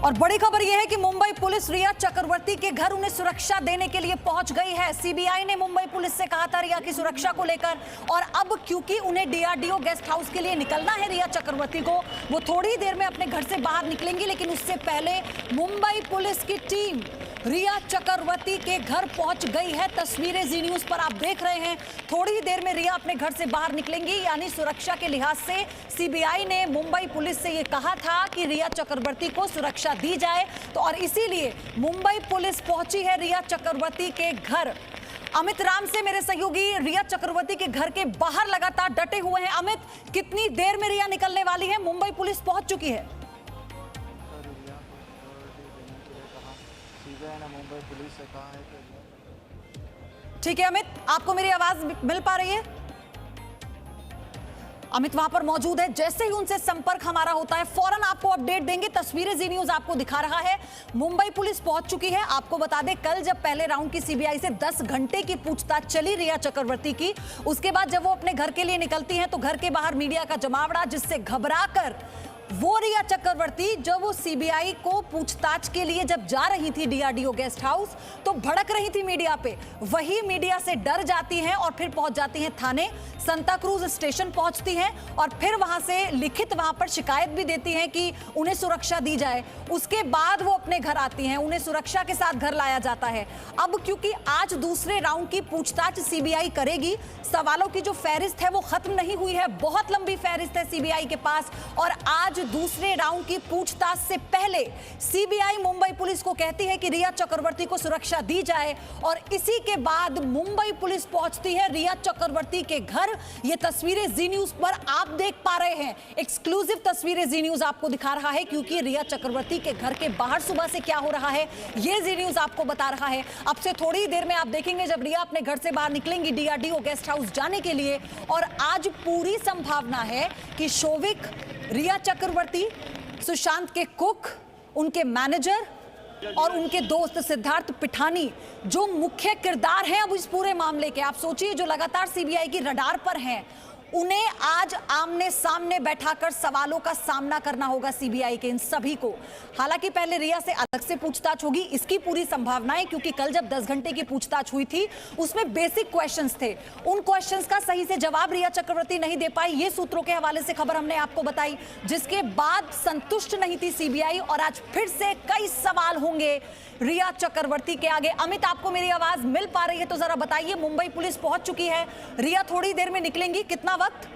और बड़ी खबर यह है कि मुंबई पुलिस रिया चक्रवर्ती के घर उन्हें सुरक्षा देने के लिए पहुंच गई है। सीबीआई ने मुंबई पुलिस से कहा था रिया की सुरक्षा को लेकर, और अब क्योंकि उन्हें डीआरडीओ गेस्ट हाउस के लिए निकलना है रिया चक्रवर्ती को, वो थोड़ी देर में अपने घर से बाहर निकलेंगी। लेकिन उससे पहले मुंबई पुलिस की टीम रिया चक्रवर्ती के घर पहुंच गई है। तस्वीरें जी न्यूज पर आप देख रहे हैं। थोड़ी ही देर में रिया अपने घर से बाहर निकलेंगी, यानी सुरक्षा के लिहाज से सीबीआई ने मुंबई पुलिस से यह कहा था कि रिया चक्रवर्ती को सुरक्षा दी जाए, तो और इसीलिए मुंबई पुलिस पहुंची है रिया चक्रवर्ती के घर। अमित राम से मेरे सहयोगी रिया चक्रवर्ती के घर के बाहर लगातार डटे हुए हैं। अमित, कितनी देर में रिया निकलने वाली है? मुंबई पुलिस पहुंच चुकी है। मुंबई पुलिस से कहा है कि ठीक है अमित, आपको मेरी आवाज मिल पा रही है? अमित वहां पर मौजूद है। जैसे ही उनसे संपर्क हमारा होता है फौरन आपको अपडेट देंगे। तस्वीरें जी न्यूज आपको दिखा रहा है। मुंबई पुलिस पहुंच चुकी है। आपको बता दें, कल जब पहले राउंड की सीबीआई से 10 घंटे की पूछताछ चली रिया चक्रवर्ती की, उसके बाद जब वो अपने घर के लिए निकलती हैं तो घर के बाहर मीडिया का जमावड़ा, जिससे घबराकर वो रिया चक्रवर्ती जब वो सीबीआई को पूछताछ के लिए जब जा रही थी डीआरडीओ गेस्ट हाउस, तो भड़क रही थी मीडिया पे। वही मीडिया से डर जाती हैं और फिर पहुंच जाती हैं थाने। संता क्रूज स्टेशन पहुंचती हैं और फिर वहां से लिखित वहां पर शिकायत भी देती हैं कि उन्हें सुरक्षा दी जाए। उसके बाद वो अपने घर आती हैं, उन्हें सुरक्षा के साथ घर लाया जाता है। अब क्योंकि आज दूसरे राउंड की पूछताछ सीबीआई करेगी, सवालों की जो फहरिस्त है वो खत्म नहीं हुई है। बहुत लंबी फहरिस्त है सीबीआई के पास, और आज दूसरे राउंड की पूछताछ से पहले सीबीआई मुंबई पुलिस को कहती है कि रिया चक्रवर्ती को सुरक्षा दी जाए, और इसी के बाद मुंबई पुलिस पहुंचती है रिया चक्रवर्ती के घर। ये तस्वीरें जी न्यूज पर आप देख पा रहे हैं। एक्सक्लूसिव तस्वीरें जी न्यूज आपको दिखा रहा है, क्योंकि रिया चक्रवर्ती के घर के बाहर सुबह से क्या हो रहा है ये जी न्यूज आपको बता रहा है। अब से थोड़ी देर में आप देखेंगे जब रिया अपने घर से बाहर निकलेंगी डीआरडीओ गेस्ट हाउस जाने के लिए, और आज पूरी संभावना है कि शोविक, रिया चक्रवर्ती, सुशांत के कुक, उनके मैनेजर और उनके दोस्त सिद्धार्थ पिठानी, जो मुख्य किरदार हैं अब इस पूरे मामले के, आप सोचिए जो लगातार सीबीआई की रडार पर हैं, उन्हें आज आमने सामने बैठाकर सवालों का सामना करना होगा सीबीआई के इन सभी को। हालांकि पहले रिया से अलग से पूछताछ होगी, इसकी पूरी संभावना है, क्योंकि कल जब 10 घंटे की पूछताछ हुई थी उसमें बेसिक क्वेश्चंस थे। उन क्वेश्चंस का सही से जवाब रिया चक्रवर्ती नहीं दे पाई। ये सूत्रों के हवाले से खबर हमने आपको बताई, जिसके बाद संतुष्ट नहीं थी सीबीआई, और आज फिर से कई सवाल होंगे रिया चक्रवर्ती के आगे। अमित, आपको मेरी आवाज मिल पा रही है तो जरा बताइए, मुंबई पुलिस पहुंच चुकी है, रिया थोड़ी देर में निकलेंगी, कितना वक्त?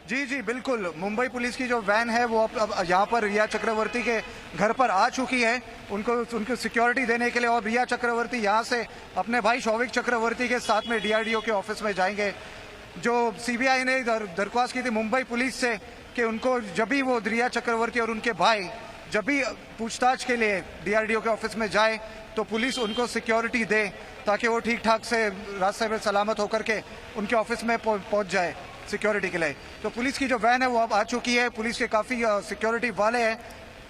जी जी बिल्कुल, मुंबई पुलिस की जो वैन है वो अब यहाँ पर रिया चक्रवर्ती के घर पर आ चुकी है, उनको सिक्योरिटी देने के लिए। और रिया चक्रवर्ती यहाँ से अपने भाई शौविक चक्रवर्ती के साथ में डीआरडीओ के ऑफिस में जाएंगे। जो सीबीआई ने दरख्वास्त की थी मुंबई पुलिस से कि उनको जब भी वो रिया चक्रवर्ती और उनके भाई जब भी पूछताछ के लिए डीआरडीओ के ऑफिस में जाए तो पुलिस उनको सिक्योरिटी दे, ताकि वो ठीक ठाक से रास्ते में सलामत होकर के उनके ऑफिस में पहुंच जाए सिक्योरिटी के लिए। तो पुलिस की जो वैन है वो अब आ चुकी है। पुलिस के काफी सिक्योरिटी वाले हैं।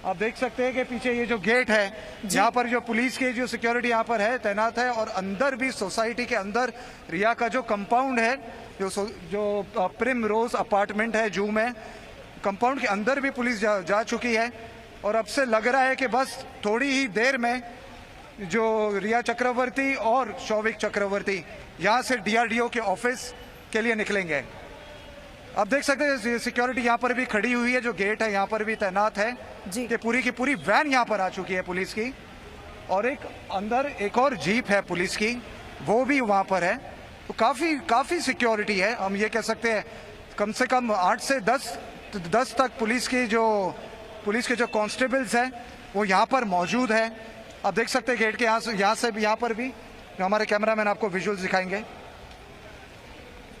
आप देख सकते हैं कि पीछे ये जो गेट है, यहाँ पर जो पुलिस की जो सिक्योरिटी यहाँ पर है तैनात है, और अंदर भी सोसाइटी के अंदर रिया का जो कंपाउंड है, जो प्रिम रोज अपार्टमेंट है जू में, कंपाउंड के अंदर भी पुलिस जा चुकी है। और अब से लग रहा है कि बस थोड़ी ही देर में जो रिया चक्रवर्ती और शौविक चक्रवर्ती यहाँ से डीआरडीओ के ऑफिस के लिए निकलेंगे। आप देख सकते हैं सिक्योरिटी यहाँ पर भी खड़ी हुई है, जो गेट है यहाँ पर भी तैनात है जी। कि पूरी की पूरी वैन यहाँ पर आ चुकी है पुलिस की, और एक अंदर एक और जीप है पुलिस की, वो भी वहाँ पर है। तो काफी सिक्योरिटी है। हम ये कह सकते हैं कम से कम 8 से 10 तक पुलिस के जो कांस्टेबल्स हैं वो यहाँ पर मौजूद है। आप देख सकते हैं गेट के यहाँ पर भी हमारे कैमरामैन आपको विजुअल्स दिखाएंगे।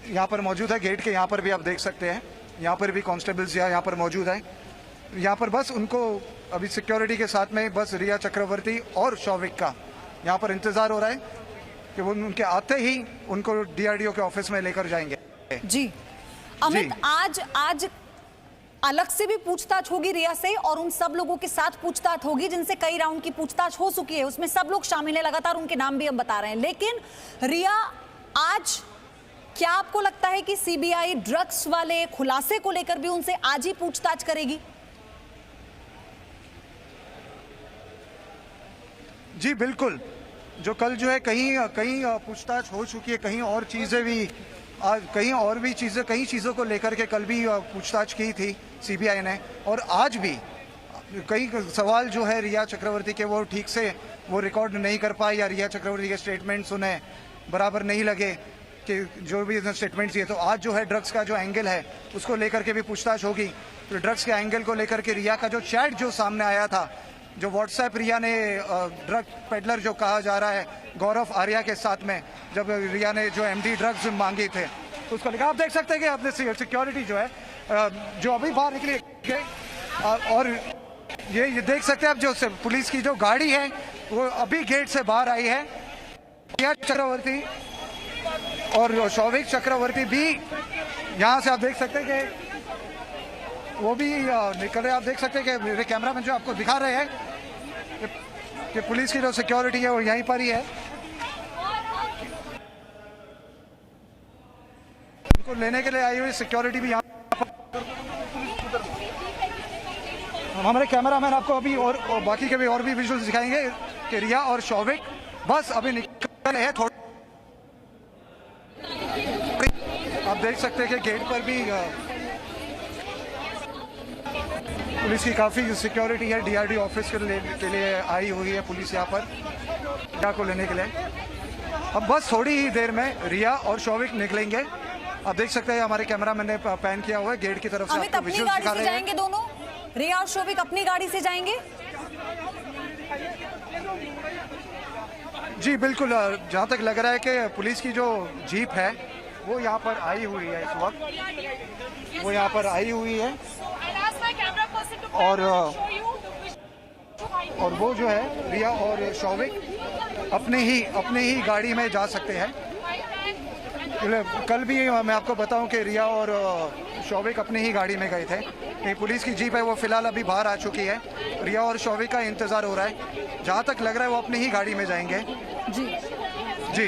यहाँ पर मौजूद है गेट के, यहाँ पर भी आप देख सकते हैं, यहाँ पर भी कांस्टेबल्स यहाँ पर मौजूद है। यहाँ पर बस उनको अभी सिक्योरिटी के साथ में बस रिया चक्रवर्ती और शौविक का यहाँ पर इंतजार हो रहा है कि वो उनके आते ही उनको डीआरडीओ के ऑफिस में लेकर जाएंगे। जी अमित, आज अलग से भी पूछताछ होगी रिया से, और उन सब लोगों के साथ पूछताछ होगी जिनसे कई राउंड की पूछताछ हो चुकी है। उसमें सब लोग शामिल हैं, लगातार उनके नाम भी हम बता रहे हैं। लेकिन रिया आज क्या आपको लगता है कि सीबीआई ड्रग्स वाले खुलासे को लेकर भी उनसे आज ही पूछताछ करेगी? जी बिल्कुल, जो कल जो है कहीं कहीं पूछताछ हो चुकी है, कहीं और चीज़ें भी कहीं और भी चीज़ें कई चीज़ों को लेकर के कल भी पूछताछ की थी सीबीआई ने, और आज भी कई सवाल जो है रिया चक्रवर्ती के वो ठीक से वो रिकॉर्ड नहीं कर पाए, या रिया चक्रवर्ती के स्टेटमेंट्स उन्हें बराबर नहीं लगे कि जो भी स्टेटमेंट्स दिए। तो आज जो है ड्रग्स का जो एंगल है उसको लेकर के भी पूछताछ होगी। तो ड्रग्स के एंगल को लेकर के रिया का जो चैट जो सामने आया था, जो व्हाट्सएप रिया ने ड्रग पेडलर जो कहा जा रहा है गौरव आर्या के साथ में, जब रिया ने जो एमडी ड्रग्स मांगी थे तो उसको लेकर आप देख सकते हैं कि अपने सिक्योरिटी जो है जो अभी बाहर निकली और ये देख सकते हैं आप, जो पुलिस की जो गाड़ी है वो अभी गेट से बाहर आई है। रिया चक्रवर्ती और शौविक चक्रवर्ती भी यहाँ से आप देख सकते हैं कि वो भी निकल रहे। आप देख सकते हैं कि मेरे कैमरामैन जो आपको दिखा रहे हैं कि पुलिस की जो सिक्योरिटी है वो यहीं पर ही है। उनको लेने के लिए आई हुई सिक्योरिटी भी यहाँ पर। हमारे कैमरामैन आपको अभी और बाकी के भी और भी विजुअल्स दिखाएंगे कि रिया और शौविक बस अभी निकल रहे हैं। थोड़ा आप देख सकते हैं कि गेट पर भी पुलिस की काफ़ी सिक्योरिटी है। डीआरडी ऑफिस के लिए आई हुई है पुलिस यहाँ पर रिया को लेने के लिए। अब बस थोड़ी ही देर में रिया और शौविक निकलेंगे। आप देख सकते हैं हमारे कैमरामैन ने पैन किया हुआ है गेट की तरफ से। अमित अपनी गाड़ी से जाएंगे दोनों, रिया और शौविक अपनी गाड़ी से जाएंगे? जी बिल्कुल, जहाँ तक लग रहा है कि पुलिस की जो जीप है वो यहाँ पर आई हुई है इस वक्त, वो यहाँ पर आई हुई है और वो जो है रिया और शौविक अपने ही गाड़ी में जा सकते हैं। कल भी मैं आपको बताऊं कि रिया और शौविक अपनी ही गाड़ी में गए थे। ये पुलिस की जीप है वो फिलहाल अभी बाहर आ चुकी है। रिया और शौविक का इंतजार हो रहा है। जहाँ तक लग रहा है वो अपनी ही गाड़ी में जाएंगे। जी जी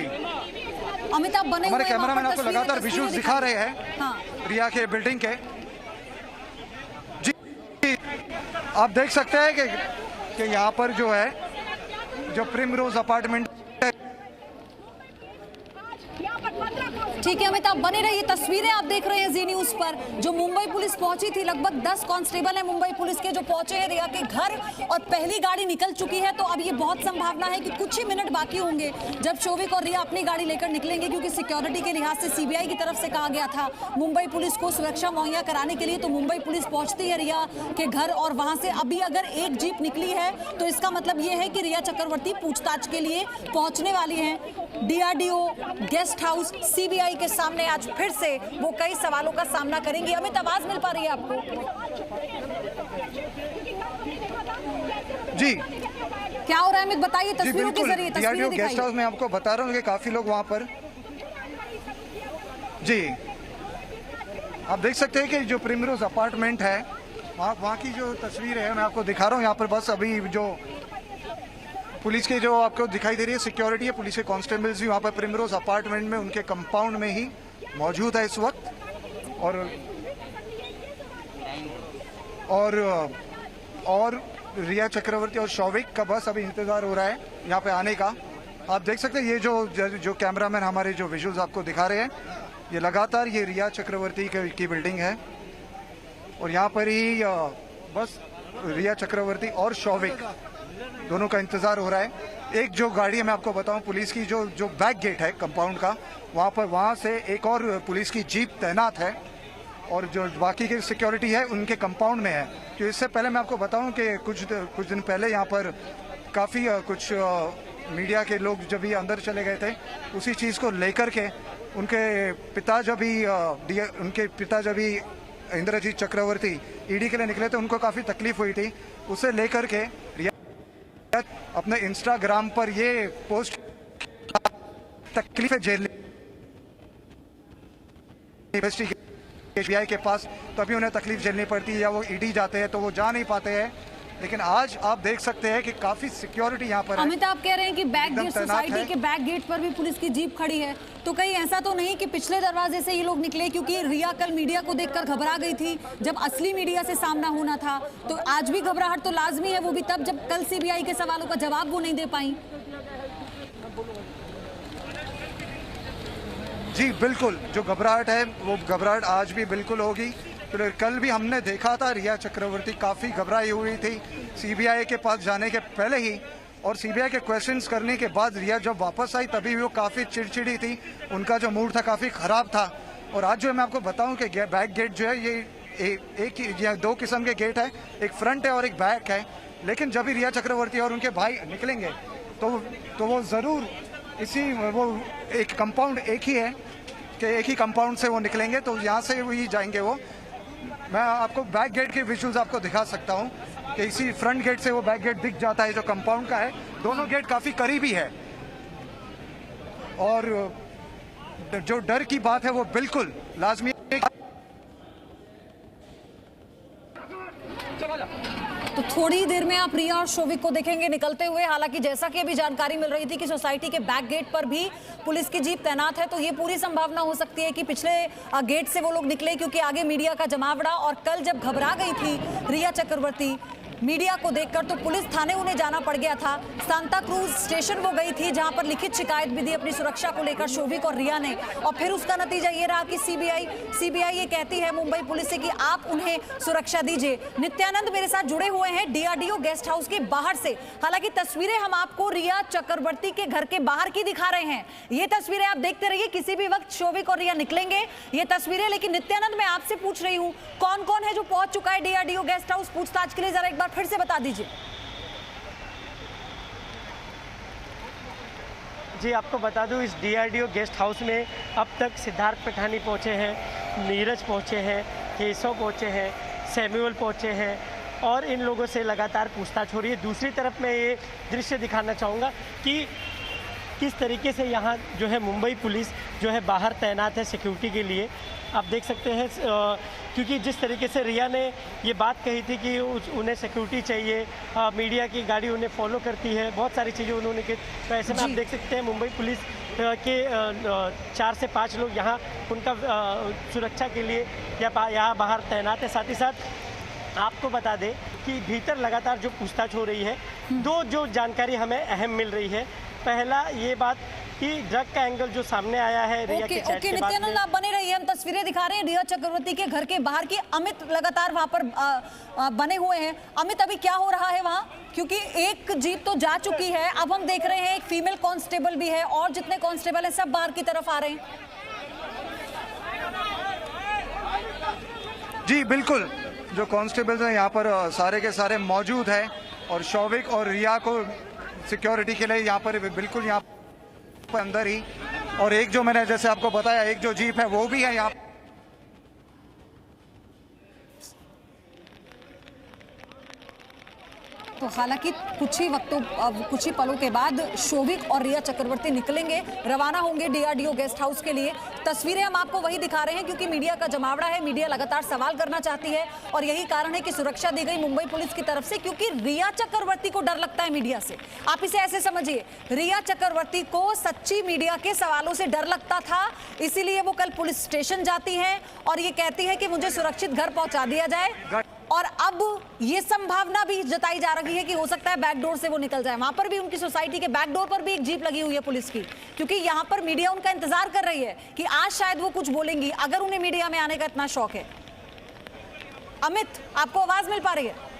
अमिताभ बने हमारे हुए कैमरामैन आपको लगातार विजुअल्स दिखा रहे हैं। हाँ। रिया के बिल्डिंग के। जी आप देख सकते हैं कि यहाँ पर जो है जो प्रिमरोज अपार्टमेंट। ठीक है अमिताभ बने रहिए। तस्वीरें आप देख रहे हैं जी न्यूज पर। जो मुंबई पुलिस पहुंची थी, लगभग 10 कांस्टेबल है मुंबई पुलिस के जो पहुंचे हैं रिया के घर, और पहली गाड़ी निकल चुकी है। तो अब ये बहुत संभावना है कि कुछ ही मिनट बाकी होंगे जब शौविक और रिया अपनी गाड़ी लेकर निकलेंगे, क्योंकि सिक्योरिटी के लिहाज से सीबीआई की तरफ से कहा गया था मुंबई पुलिस को सुरक्षा मुहैया कराने के लिए। तो मुंबई पुलिस पहुंचती है रिया के घर, और वहां से अभी अगर एक जीप निकली है तो इसका मतलब ये है कि रिया चक्रवर्ती पूछताछ के लिए पहुंचने वाली हैं। डीआरडीओ, गेस्ट हाउस, सीबीआई के सामने आज फिर से वो कई सवालों का सामना करेंगी। अमित आवाज मिल पा रही है आपको? जी क्या हो रहा है अमित बताइए तस्वीरों के जरिए। डीआरडीओ गेस्ट हाउस में आपको बता रहा हूँ कि काफी लोग वहां पर। जी आप देख सकते हैं कि जो प्रिमरोज अपार्टमेंट है वहाँ की जो तस्वीर है मैं आपको दिखा रहा हूँ। यहाँ पर बस अभी जो पुलिस के जो आपको दिखाई दे रही है सिक्योरिटी है, पुलिस के कांस्टेबल्स भी वहाँ पर प्रिमरोज अपार्टमेंट में उनके कंपाउंड में ही मौजूद है इस वक्त। और रिया चक्रवर्ती और शौविक का बस अभी इंतजार हो रहा है यहाँ पे आने का। आप देख सकते हैं ये जो कैमरामैन हमारे जो विजुअल्स आपको दिखा रहे हैं, ये लगातार ये रिया चक्रवर्ती की बिल्डिंग है, और यहाँ पर ही बस रिया चक्रवर्ती और शौविक दोनों का इंतजार हो रहा है। एक जो गाड़ी है मैं आपको बताऊं पुलिस की जो बैक गेट है कंपाउंड का, वहाँ से एक और पुलिस की जीप तैनात है, और जो बाकी की सिक्योरिटी है उनके कंपाउंड में है। तो इससे पहले मैं आपको बताऊं कि कुछ दिन पहले यहाँ पर काफ़ी कुछ मीडिया के लोग जब भी अंदर चले गए थे, उसी चीज़ को लेकर के उनके पिता जब भी इंद्रजीत चक्रवर्ती ईडी के लिए निकले थे, उनको काफ़ी तकलीफ हुई थी। उसे लेकर के अपने इंस्टाग्राम पर ये पोस्ट तकलीफें झेलनी सीबीआई के पास, तभी उन्हें तकलीफ झेलनी पड़ती है, या वो ईडी जाते हैं तो वो जा नहीं पाते हैं, लेकिन आज आप देख सकते हैं कि काफी सिक्योरिटी यहाँ पर है। अमित, आप कह रहे हैं कि बैक एकदम गेट तैनात सोसाइटी है। के बैक गेट पर भी पुलिस की जीप खड़ी है, तो कहीं ऐसा तो नहीं कि पिछले दरवाजे से ये लोग निकले? क्योंकि रिया कल मीडिया को देखकर घबरा गई थी जब असली मीडिया से सामना होना था, तो आज भी घबराहट तो लाजमी है, वो भी तब जब कल सीबीआई के सवालों का जवाब वो नहीं दे पाई। जी बिल्कुल, जो घबराहट है वो घबराहट आज भी बिल्कुल होगी। तो कल भी हमने देखा था रिया चक्रवर्ती काफ़ी घबराई हुई थी सीबीआई के पास जाने के पहले ही, और सीबीआई के क्वेश्चंस करने के बाद रिया जब वापस आई तभी वो काफ़ी चिड़चिड़ी थी, उनका जो मूड था काफ़ी ख़राब था। और आज जो मैं आपको बताऊं कि बैक गेट जो है ये दो किस्म के गेट है, एक फ्रंट है और एक बैक है। लेकिन जब भी रिया चक्रवर्ती और उनके भाई निकलेंगे तो वो ज़रूर वो एक कंपाउंड एक ही है कि एक ही कंपाउंड से वो निकलेंगे, तो यहाँ से ही जाएंगे वो। मैं आपको बैक गेट के विजुअल्स आपको दिखा सकता हूँ कि इसी फ्रंट गेट से वो बैक गेट दिख जाता है जो कंपाउंड का है। दोनों गेट काफ़ी करीबी है और जो डर की बात है वो बिल्कुल लाजमी है। तो थोड़ी ही देर में आप रिया और शोविक को देखेंगे निकलते हुए। हालांकि जैसा कि अभी जानकारी मिल रही थी कि सोसाइटी के बैक गेट पर भी पुलिस की जीप तैनात है, तो ये पूरी संभावना हो सकती है कि पिछले गेट से वो लोग निकले, क्योंकि आगे मीडिया का जमावड़ा। और कल जब घबरा गई थी रिया चक्रवर्ती मीडिया को देखकर, तो पुलिस थाने उन्हें जाना पड़ गया था। सांता क्रूज स्टेशन वो गई थी जहां पर लिखित शिकायत भी दी अपनी सुरक्षा को लेकर शोभिक और रिया ने, और फिर उसका नतीजा ये रहा कि सीबीआई ये कहती है मुंबई पुलिस से कि आप उन्हें सुरक्षा दीजिए। नित्यानंद मेरे साथ जुड़े हुए हैं डीआरडीओ गेस्ट हाउस के बाहर से। हालांकि तस्वीरें हम आपको रिया चक्रवर्ती के घर के बाहर की दिखा रहे हैं, ये तस्वीरें आप देखते रहिए, किसी भी वक्त शोभिक और रिया निकलेंगे ये तस्वीरें। लेकिन नित्यानंद, मैं आपसे पूछ रही हूँ कौन कौन है जो पहुंच चुका है डीआरडीओ गेस्ट हाउस पूछताछ के लिए, जरा एक बार फिर से बता दीजिए। जी, आपको बता दूं इस डीआरडीओ गेस्ट हाउस में अब तक सिद्धार्थ पठानी पहुंचे हैं, नीरज पहुंचे हैं, केशव पहुंचे हैं, सैमुअल पहुंचे हैं और इन लोगों से लगातार पूछताछ हो रही है। दूसरी तरफ मैं ये दृश्य दिखाना चाहूँगा कि किस तरीके से यहाँ जो है मुंबई पुलिस जो है बाहर तैनात है सिक्योरिटी के लिए। आप देख सकते हैं क्योंकि जिस तरीके से रिया ने ये बात कही थी कि उन्हें सिक्योरिटी चाहिए, मीडिया की गाड़ी उन्हें फॉलो करती है, बहुत सारी चीज़ें उन्होंने की, तो ऐसे में आप देख सकते हैं मुंबई पुलिस के 4 से 5 लोग यहाँ उनका सुरक्षा के लिए यहाँ बाहर तैनात है। साथ ही साथ आपको बता दें कि भीतर लगातार जो पूछताछ हो रही है, दो जो जानकारी हमें अहम मिल रही है। पहला ये बात कि ड्रग का एंगल जो सामने आया है रिया के चैट के बाद में। नित्यानंद, आप बने रहिए, हम तस्वीरें दिखा रहे हैं रिया चक्रवर्ती के घर के बाहर की। अमित लगातार वहां पर बने हुए हैं। अमित, अभी क्या हो रहा है वहां? क्योंकि एक जीप तो जा चुकी है, अब हम देख रहे हैं एक फीमेल कांस्टेबल भी है और जितने कांस्टेबल हैं सब बाहर की तरफ आ रहे हैं। जी बिल्कुल, जो कांस्टेबल्स हैं यहाँ पर सारे के सारे मौजूद हैं और शोभिक और रिया को सिक्योरिटी के लिए यहाँ पर बिल्कुल यहाँ पर अंदर ही, और एक जो मैंने जैसे आपको बताया एक जो जीप है वो भी है यहाँ। तो हालांकि कुछ ही पलों के बाद शोभिक और रिया चक्रवर्ती निकलेंगे, रवाना होंगे डीआरडीओ गेस्ट हाउस के लिए। तस्वीरें हम आपको वही दिखा रहे हैं क्योंकि मीडिया का जमावड़ा है, मीडिया लगातार सवाल करना चाहती है और यही कारण है कि सुरक्षा दी गई मुंबई पुलिस की तरफ से, क्योंकि रिया चक्रवर्ती को डर लगता है मीडिया से। आप इसे ऐसे समझिए, रिया चक्रवर्ती को सच्ची मीडिया के सवालों से डर लगता था, इसीलिए वो कल पुलिस स्टेशन जाती है और ये कहती है कि मुझे सुरक्षित घर पहुंचा दिया जाए। और अब ये संभावना भी जताई जा रही है कि हो सकता है बैकडोर से वो निकल जाए। वहां पर भी उनकी सोसाइटी के बैकडोर पर भी एक जीप लगी हुई है पुलिस की, क्योंकि यहां पर मीडिया उनका इंतजार कर रही है कि आज शायद वो कुछ बोलेंगी, अगर उन्हें मीडिया में आने का इतना शौक है। अमित, आपको आवाज मिल पा रही है?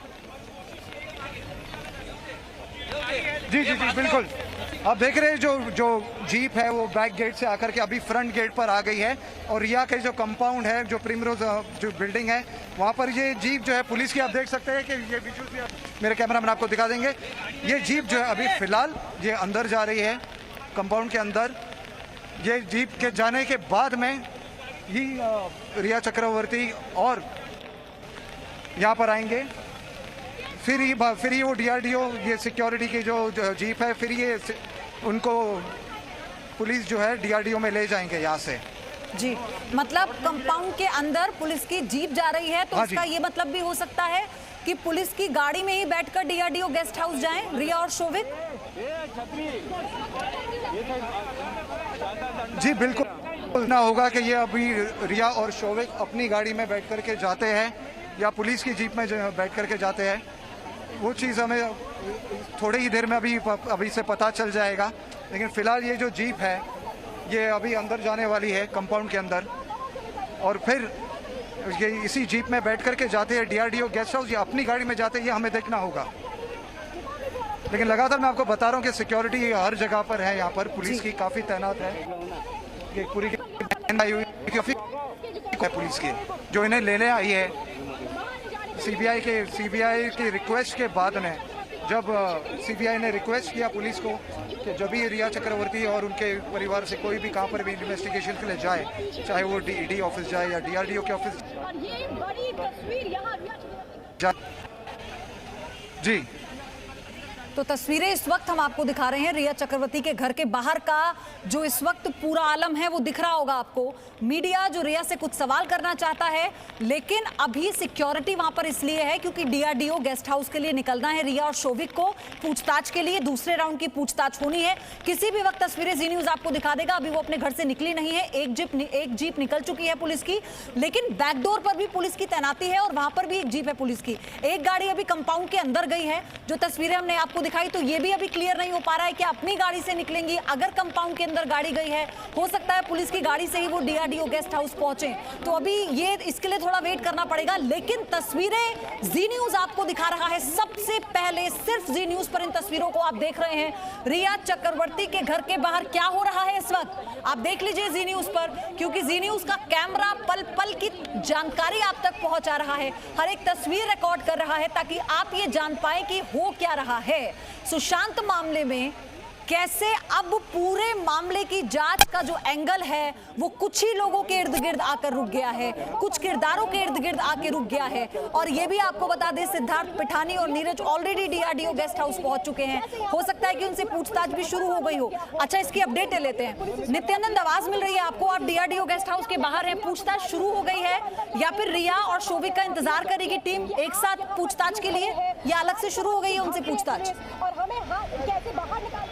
जी जी जी बिल्कुल, आप देख रहे हैं जो जीप है वो बैक गेट से आकर के अभी फ्रंट गेट पर आ गई है और रिया के जो कंपाउंड है, जो प्रिमरोज जो बिल्डिंग है, वहाँ पर ये जीप जो है पुलिस की, आप देख सकते हैं कि ये विजुअल भी मेरे कैमरामैन आपको दिखा देंगे। ये जीप जो है अभी फिलहाल ये अंदर जा रही है कंपाउंड के अंदर। ये जीप के जाने के बाद में ही रिया चक्रवर्ती और यहाँ पर आएंगे, फिर ही वो डीआरडीओ ये सिक्योरिटी की जो जीप है, फिर ये उनको पुलिस जो है डीआरडीओ में ले जाएंगे यहाँ से। जी, मतलब कंपाउंड के अंदर पुलिस की जीप जा रही है, तो हाँ जी। इसका ये मतलब भी हो सकता है कि पुलिस की गाड़ी में ही बैठकर डीआरडीओ गेस्ट हाउस जाएं रिया और शोभिक। जी बिल्कुल ना होगा कि ये अभी रिया और शोविक अपनी गाड़ी में बैठ करके जाते हैं या पुलिस की जीप में बैठ करके जाते हैं। वो चीज़ हमें थोड़ी ही देर में अभी से पता चल जाएगा। लेकिन फिलहाल ये जो जीप है ये अभी अंदर जाने वाली है कंपाउंड के अंदर, और फिर ये इसी जीप में बैठ करके जाते हैं डीआरडीओ गेस्ट हाउस या अपनी गाड़ी में जाते हैं, ये हमें देखना होगा। लेकिन लगातार मैं आपको बता रहा हूँ कि सिक्योरिटी हर जगह पर है, यहाँ पर पुलिस की काफ़ी तैनात है। ये पूरी काफ़ी पुलिस की जो इन्हें लेने आई है सीबीआई की रिक्वेस्ट के बाद में, जब सीबीआई ने रिक्वेस्ट किया पुलिस को कि जब भी रिया चक्रवर्ती और उनके परिवार से कोई भी कहाँ पर भी इन्वेस्टिगेशन के लिए जाए, चाहे वो ईडी ऑफिस जाए या डीआरडीओ के ऑफिस जाए। जी, तो तस्वीरें इस वक्त हम आपको दिखा रहे हैं रिया चक्रवर्ती के घर के बाहर का जो इस वक्त पूरा आलम है वो दिख रहा होगा आपको। मीडिया जो रिया से कुछ सवाल करना चाहता है, लेकिन अभी सिक्योरिटी वहां पर इसलिए है क्योंकि डीआरडीओ गेस्ट हाउस के लिए निकलना है रिया और शोभिक को पूछताछ के लिए। दूसरे राउंड की पूछताछ होनी है, किसी भी वक्त तस्वीरें जी न्यूज आपको दिखा देगा। अभी वो अपने घर से निकली नहीं है, एक जीप निकल चुकी है पुलिस की, लेकिन बैकडोर पर भी पुलिस की तैनाती है और वहां पर भी एक जीप है पुलिस की। एक गाड़ी अभी कंपाउंड के अंदर गई है, जो तस्वीरें हमने आपको दिखाई, तो ये भी अभी क्लियर नहीं हो पा रहा है कि अपनी गाड़ी से निकलेंगी। अगर कंपाउंड के अंदर गाड़ी गई है, हो सकता है पुलिस की गाड़ी से ही वो डीआरडीओ गेस्ट हाउस पहुंचे, तो अभी ये इसके लिए थोड़ा वेट करना पड़ेगा। लेकिन तस्वीरें जी न्यूज आपको दिखा रहा है सबसे पहले, सिर्फ जी न्यूज पर इन तस्वीरों को आप देख रहे हैं। रिया चक्रवर्ती के घर के बाहर क्या हो रहा है इस वक्त आप देख लीजिए जी न्यूज पर, क्योंकि जी न्यूज का कैमरा पल पल की जानकारी आप तक पहुंचा रहा है, हर एक तस्वीर रिकॉर्ड कर रहा है ताकि आप ये जान पाए कि हो क्या रहा है। सुशांत मामले में कैसे अब पूरे मामले की जांच का जो एंगल है वो कुछ ही लोगों के इर्द गिर्द आकर रुक गया है, कुछ किरदारों के इर्द गिर्द आकर रुक गया है। और ये भी आपको बता दें, सिद्धार्थ पिठानी और Neeraj already DRDO guest house पहुंच चुके हैं। हो सकता है कि उनसे पूछताछ भी शुरू हो गई हो। अच्छा, इसकी अपडेट ले लेते हैं। नित्यानंद, आवाज मिल रही है आपको? आप डीआरडीओ गेस्ट हाउस के बाहर हैं, पूछताछ शुरू हो गई है या फिर रिया और शोभिक का इंतजार करेगी टीम एक साथ पूछताछ के लिए, या अलग से शुरू हो गई है उनसे पूछताछ? और हमें कैसे बाहर निकाल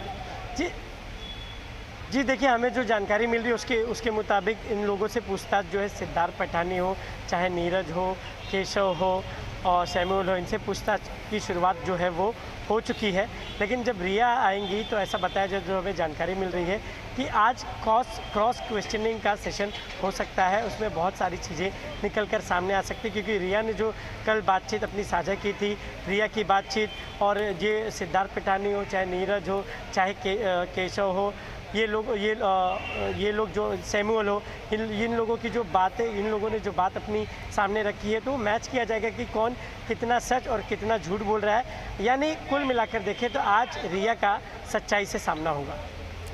जी देखिए, हमें जो जानकारी मिल रही है उसके मुताबिक इन लोगों से पूछताछ जो है, सिद्धार्थ पठानी हो, चाहे नीरज हो, केशव हो और सैमुअल हो, इनसे पूछताछ की शुरुआत जो है वो हो चुकी है। लेकिन जब रिया आएंगी तो ऐसा बताया जो हमें जानकारी मिल रही है कि आज क्रॉस क्वेश्चनिंग का सेशन हो सकता है। उसमें बहुत सारी चीज़ें निकल कर सामने आ सकती है, क्योंकि रिया ने जो कल बातचीत अपनी साझा की थी, रिया की बातचीत और ये सिद्धार्थ पिठानी हो, चाहे नीरज हो, चाहे केशव हो, ये लोग जो सैमुअल हो, इन लोगों की जो बातें, इन लोगों ने जो बात अपनी सामने रखी है, तो मैच किया जाएगा कि कौन कितना सच और कितना झूठ बोल रहा है। यानी कुल मिलाकर देखें तो आज रिया का सच्चाई से सामना होगा।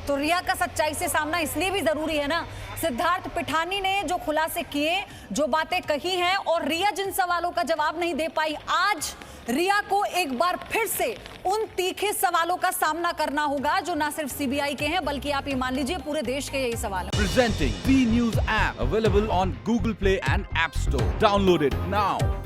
तो रिया का सच्चाई से सामना इसलिए भी जरूरी है ना, सिद्धार्थ पिठानी ने जो खुलासे किए, जो बातें कही हैं, और रिया जिन सवालों का जवाब नहीं दे पाई, आज रिया को एक बार फिर से उन तीखे सवालों का सामना करना होगा जो ना सिर्फ सीबीआई के हैं, बल्कि आप ये मान लीजिए पूरे देश के यही सवाल है। Presenting V News app available on Google Play and App Store. Download it now.